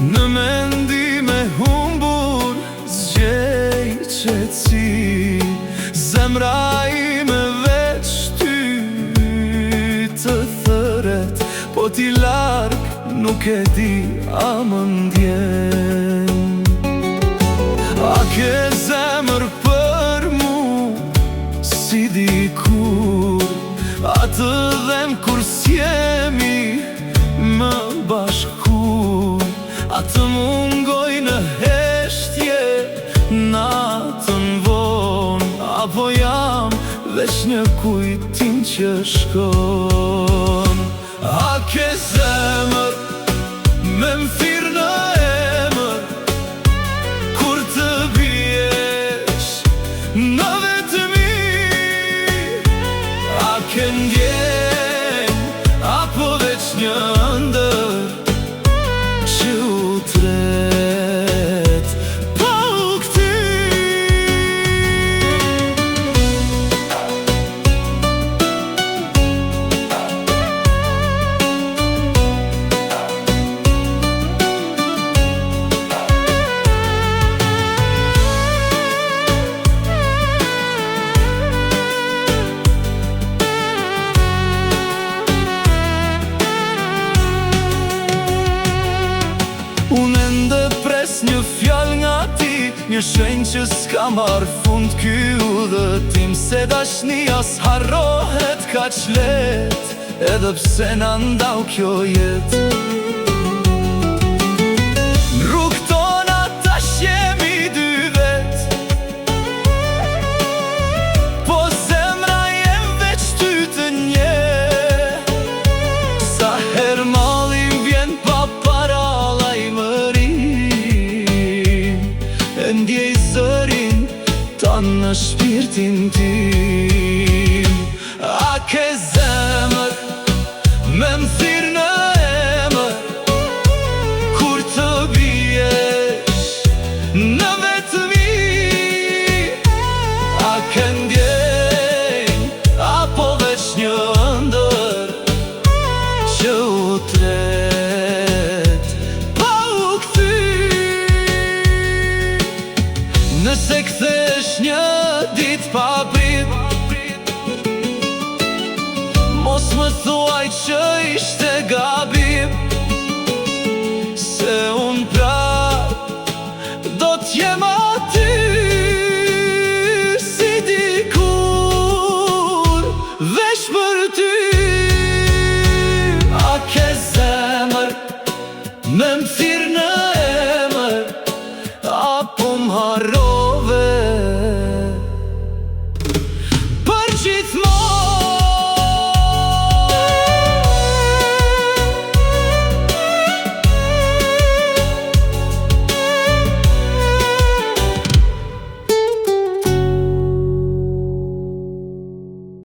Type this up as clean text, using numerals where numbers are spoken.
Në mendime humbur zgjej qetësi, zemra ime veç ty të thëret, po ti larg nuk e di a më ndjen. A ke zemër për mu si dikur, atë dhem kur s'jemi më bashkur, atë mungoj në heshtje natën von, apo jam veç një kujtim që shkon. A ke zemër me m'thirë në emër, kur të bjesh në vetëmi? A ke ndjen, apo veç një ndër që u tret pa u këty? Unë ndë pres një fjall nga ti, një shenjë që s'ka marrë fund ky udhëtim, se dashnia s'harrohet kaq let, edhe pse na ndau kjo jetë. Në rrugë tona tash jemi dy vet, po zemra jem veç ty të nje. Sa her malli vjen pa para ndjej zërin tanë në shpirtin tim. A ke zemër me m'thirë në emër, kur të bjesh në vetëmi? A ke ndjenj, apo veç një ndër që u tret pa u këty? Nëse kthesh një dit pa prit, mos më thuaj që ishte gabim.